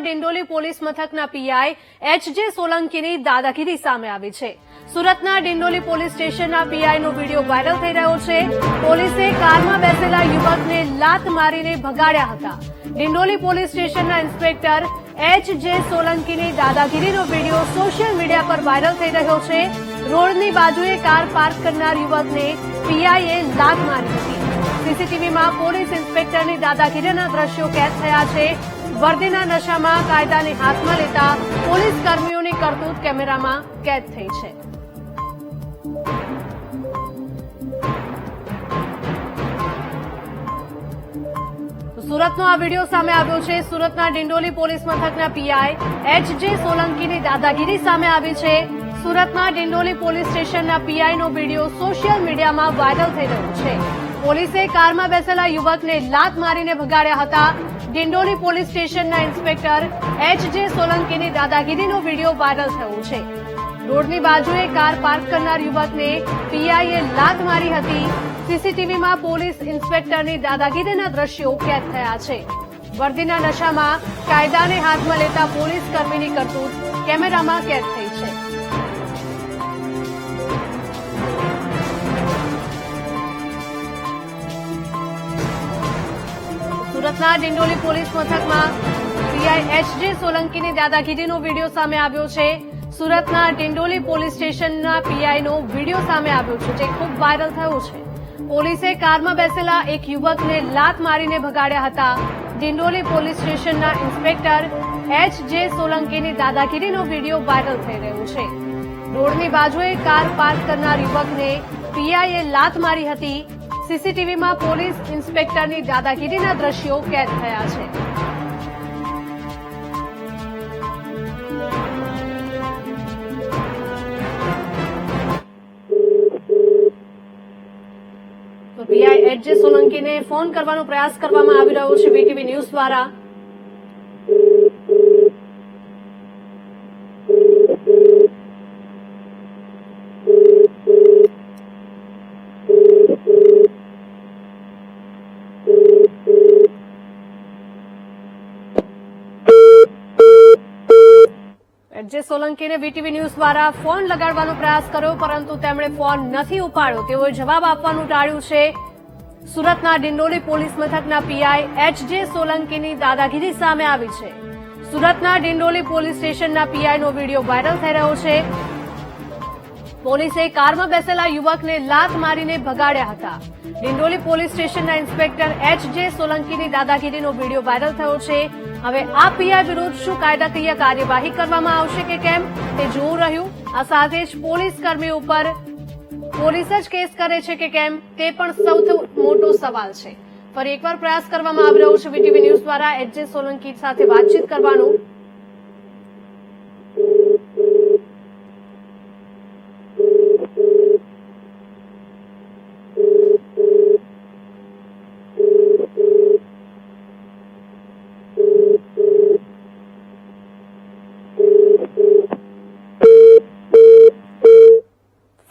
Dindoli police મથકના PI એચ.જે. સોલંકીની દાદાગીરી સામે આવી છે. સુરતના ડિંડોલી પોલીસ સ્ટેશનના પીઆઈનો વિડીયો વાયરલ થઈ રહ્યો છે. પોલીસે કારમાં બેસેલા યુવકને લાત મારીને ભગાડ્યા હતા. ડિંડોલી પોલીસ સ્ટેશનના ઇન્સ્પેક્ટર એચ.જે. સોલંકીની દાદાગીરીનો વિડીયો સોશિયલ મીડિયા પર વાયરલ થઈ રહ્યો છે. રોડની બાજુએ કાર પાર્ક કરનાર યુવકને પીઆઈએ લાત મારી હતી. સીસીટીવીમાં પોલીસ ઇન્સ્પેક્ટરની દાદાગીરીના દ્રશ્યો કેદ થયા છે. વર્દીના નશામાં કાયદાને હાથમાં લેતા પોલીસ કર્મીઓની કરતૂત કેમેરામાં કેદ થઈ છે. સુરતનો આ વિડીયો સામે આવ્યો છે. સુરતના ડિંડોલી પોલીસ મથકના પીઆઈ એચ.જે. સોલંકીની દાદાગીરી સામે આવી છે. સુરતના ડિંડોલી પોલીસ સ્ટેશનના પીઆઈનો વિડીયો સોશિયલ મીડિયામાં વાયરલ થઈ રહ્યો છે. પોલીસે કારમાં બેસેલા યુવકને લાત મારીને ભગાડ્યા હતા. ડિંડોલી પોલીસ સ્ટેશનના ઇન્સ્પેક્ટર એચ.જે. સોલંકીની દાદાગીરીનો વિડીયો વાયરલ થયો છે. રોડની બાજુએ કાર પાર્ક કરનાર યુવકને પીઆઈએ લાત મારી હતી. સીસીટીવીમાં પોલીસ ઇન્સ્પેક્ટરની દાદાગીરીના દ્રશ્યો કેદ થયા છે. વર્દીના નશામાં કાયદાને હાથમાં લેતા પોલીસ કર્મીની કરતૂત કેમેરામાં કેદ થઈ છે. સુરતના ડિંડોલી પોલીસ મથકમાં પીઆઈ એચ.જે. સોલંકીની દાદાગીરીનો વિડીયો સામે આવ્યો છે. સુરતના ડિંડોલી પોલીસ સ્ટેશનના પીઆઈનો વિડીયો સામે આવ્યો છે, જે ખૂબ વાયરલ થયો છે. પોલીસે કારમાં બેસેલા એક યુવકને લાત મારીને ભગાડ્યા હતા. ડિંડોલી પોલીસ સ્ટેશનના ઇન્સ્પેક્ટર એચ.જે. સોલંકીની દાદાગીરીનો વિડીયો વાયરલ થઈ રહ્યો છે. રોડની બાજુએ કાર પાર્ક કરનાર યુવકને પીઆઈએ લાત મારી હતી. સીસીટીવીમાં પોલીસ ઇન્સ્પેક્ટરની દાદાગીરીના દ્રશ્યો કેદ થયા છે. તો પીઆઈ એચ.જે. સોલંકીને ફોન કરવાનો પ્રયાસ કરવામાં આવી રહ્યો છે વીટીવી ન્યૂઝ દ્વારા. એચ.જે. સોલંકીને વીટીવી ન્યૂઝ દ્વારા ફોન લગાડવાનો પ્રયાસ કર્યો, પરંતુ તેમણે ફોન નથી ઉપાડ્યો. તેઓએ જવાબ આપવાનું ટાળ્યું છે. સુરતના ડિંડોલી પોલીસ મથકના પીઆઈ એચ.જે. સોલંકીની દાદાગીરી સામે આવી છે. સુરતના ડિંડોલી પોલીસ સ્ટેશનના પીઆઈનો વિડીયો વાયરલ થઈ રહ્યો છે. પોલીસે કારમાં બેસેલા યુવકને લાત મારીને ભગાડ્યા હતા. ડિંડોલી પોલીસ સ્ટેશનના ઇન્સ્પેક્ટર એચ.જે. સોલંકીની દાદાગીરીનો વિડીયો વાયરલ થયો છે. હવે આ પીઆઈ વિરુદ્ધ શું કાયદાકીય કાર્યવાહી કરવામાં આવશે કે કેમ તે જોવું રહ્યું. આ સાથે જ પોલીસ કર્મી ઉપર પોલીસ જ કેસ કરે છે કે કેમ તે પણ સૌથી મોટો સવાલ છે. ફરી એકવાર પ્રયાસ કરવામાં આવી રહ્યો છે વીટીવી ન્યૂઝ દ્વારા એચ.જે. સોલંકી સાથે વાતચીત કરવાનું.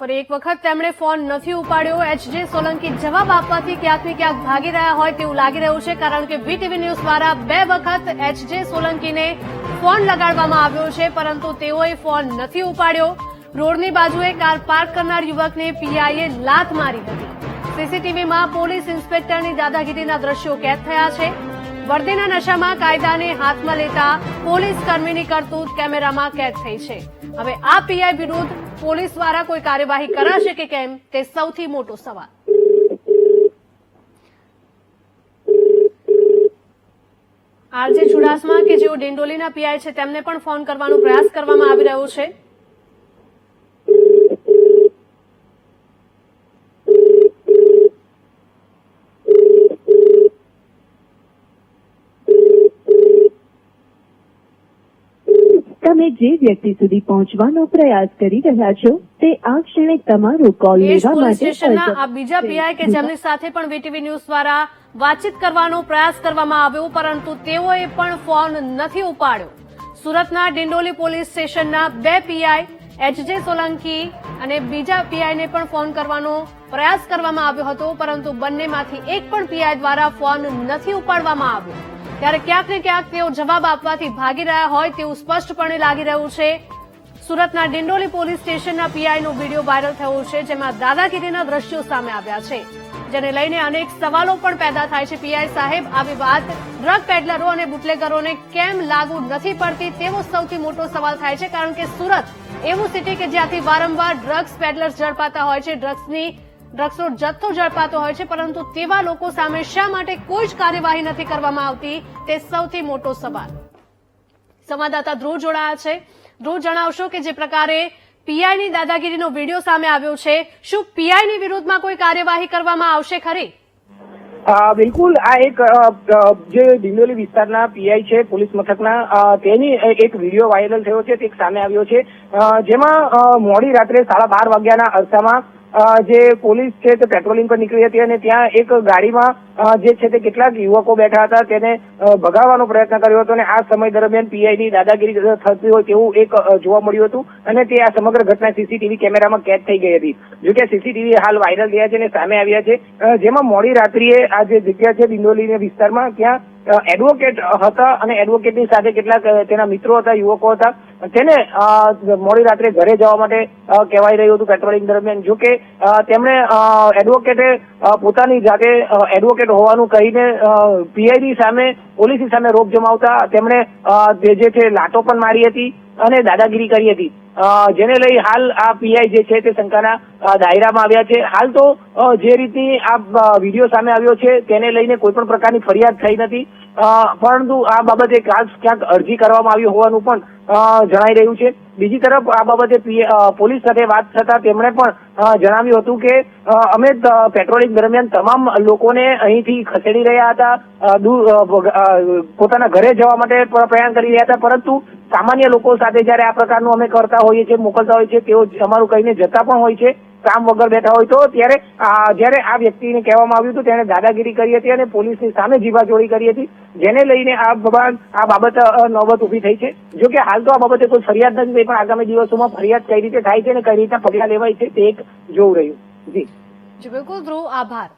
ફરી એક વખત તેમણે ફોન નથી ઉપાડ્યો. એચ.જે. સોલંકી જવાબ આપવાથી ક્યાંક ને ક્યાંક ભાગી રહ્યા હોય તેવું લાગી રહ્યું છે, કારણ કે વીટીવી ન્યૂઝ દ્વારા 2 વખત એચ.જે. સોલંકીને ફોન લગાડવામાં આવ્યો છે, પરંતુ તેઓએ ફોન નથી ઉપાડ્યો. રોડની બાજુએ કાર પાર્ક કરનાર યુવકને પીઆઈએ લાત મારી હતી. સીસીટીવીમાં પોલીસ ઇન્સ્પેક્ટરની દાદાગીરીના દ્રશ્યો કેદ થયા છે. વર્દીના નશામાં કાયદાને હાથમાં લેતા પોલીસ કર્મીની કરતૂત કેમેરામાં કેદ થઈ છે. હવે આ પીઆઈ વિરુદ્ધ પોલીસ દ્વારા કોઈ કાર્યવાહી કરાશે કે કેમ તે સૌથી મોટો સવાલ. આરજે ચુડાસમા કે જેઓ ડિંડોલીના પીઆઈ છે તેમને પણ ફોન કરવાનો પ્રયાસ કરવામાં આવી રહ્યો છે. તમે જે વ્યક્તિ સુધી પહોંચવાનો પ્રયાસ કરી રહ્યા છો તે આ ક્ષણે તમારો કોલ લેવા માટે સ્ટેશનના આ બીજા પીઆઈ કે જેમની સાથે પણ વીટીવી ન્યૂઝ દ્વારા વાતચીત કરવાનો પ્રયાસ કરવામાં આવ્યો, પરંતુ તેઓએ પણ ફોન નથી ઉપાડ્યો. સુરતના ડિંડોલી પોલીસ સ્ટેશનના 2 પીઆઈ એચ.જે. સોલંકી અને બીજા પીઆઈને પણ ફોન કરવાનો પ્રયાસ કરવામાં આવ્યો હતો, પરંતુ બંનેમાંથી એક પણ પીઆઈ દ્વારા ફોન નથી ઉપાડવામાં આવ્યો. ત્યારે ક્યાંક ને ક્યાંક તેઓ જવાબ આપવાથી ભાગી રહ્યા હોય તેવું સ્પષ્ટપણે લાગી રહ્યું છે. સુરતના ડિંડોલી પોલીસ સ્ટેશનના પીઆઈનો વિડીયો વાયરલ થયો છે, જેમાં દાદાગીરીના દ્રશ્યો સામે આવ્યા છે, જેને લઈને અનેક સવાલો પણ પેદા થાય છે. પીઆઈ સાહેબ, આવી વાત ડ્રગ પેડલરો અને બુટલેગરોને કેમ લાગુ નથી પડતી તેવો સૌથી મોટો સવાલ થાય છે, કારણ કે સુરત એવું સિટી કે જ્યાંથી વારંવાર ડ્રગ્સ પેડલર્સ ઝડપાતા હોય છે, ડ્રગ્સનો જથ્થો ઝડપાતો હોય છે, પરંતુ તેવા લોકો સામે શા માટે કોઈ જ કાર્યવાહી નથી કરવામાં આવતી તે સૌથી મોટો સવાલ. સંવાદદાતા ધ્રુવ જોડાયા છે. ધ્રુવ, જણાવશો કે જે પ્રકારે પીઆઈની દાદાગીરીનો વિડીયો સામે આવ્યો છે, શું પીઆઈની વિરુદ્ધમાં કોઈ કાર્યવાહી કરવામાં આવશે ખરી? બિલકુલ. આ એક જે ડિંડોલી વિસ્તારના પીઆઈ છે પોલીસ મથકના, તેની એક વિડીયો વાયરલ થયો છે, તે એક સામે આવ્યો છે, જેમાં મોડી રાત્રે 12:30 વાગ્યાના અરસામાં જે પોલીસ છે તે પેટ્રોલિંગ પર નીકળી હતી અને ત્યાં એક ગાડીમાં જે છે તે કેટલાક યુવકો બેઠા હતા, તેને ભગાવવાનો પ્રયત્ન કર્યો હતો અને આ સમય દરમિયાન પીઆઈની દાદાગીરી થતી હોય તેવું એક જોવા મળ્યું હતું અને તે આ સમગ્ર ઘટના સીસીટીવી કેમેરામાં કેદ થઈ ગઈ હતી. જોકે સીસીટીવી હાલ વાયરલ થયા છે અને સામે આવ્યા છે, જેમાં મોડી રાત્રિએ આ જે જગ્યા છે ડિંડોલી વિસ્તારમાં, ત્યાં એડવોકેટ હતા અને એડવોકેટની સાથે કેટલાક તેના મિત્રો હતા, યુવકો હતા, તેને મોડી રાત્રે ઘરે જવા માટે કહેવાઈ રહ્યું હતું પેટ્રોલિંગ દરમિયાન. જોકે તેમણે એડવોકેટે પોતાની જાતે એડવોકેટ હોવાનું કહીને પીઆઈની સામે, પોલીસની સામે રોપ જમાવતા તેમણે જે છે લાતો પણ મારી હતી અને દાદાગીરી કરી હતી, જેને લઈ હાલ આ પીઆઈ જે છે તે શંકાના દાયરામાં આવ્યા છે. હાલ તો જે રીતની આ વિડીયો સામે આવ્યો છે તેને લઈને કોઈ પણ પ્રકારની ફરિયાદ થઈ નથી, પરંતુ આ બાબતે ક્યાંક અરજી કરવામાં આવી હોવાનું પણ જણાઈ રહ્યું છે. બીજી તરફ આ બાબતે પોલીસ સાથે વાત થતા તેમણે પણ જણાવ્યું હતું કે અમે પેટ્રોલિંગ દરમિયાન તમામ લોકોને અહીંથી ખસેડી રહ્યા હતા, પોતાના ઘરે જવા માટે પ્રયાણ કરી રહ્યા હતા, પરંતુ સામાન્ય લોકો સાથે જયારે આ પ્રકારનું અમે કરતા હોઈએ છીએ, મોકલતા હોઈએ છીએ, તેઓ અમારું કહીને જતા પણ હોય છે કામ વગર બેઠા હોય, તો જયારે આ વ્યક્તિને કહેવામાં આવ્યું હતું તેને દાદાગીરી કરી હતી અને પોલીસની સામે જીભાજોડી કરી હતી, જેને લઈને આ બાબત નોબત ઉભી થઈ છે. જોકે હાલ તો આ બાબતે કોઈ ફરિયાદ નથી થઈ, પણ આગામી દિવસોમાં ફરિયાદ કઈ રીતે થાય છે અને કઈ રીતના પગલાં લેવાય છે તે એક જોવું રહ્યું. જી બિલકુલ ધ્રુવ, આભાર.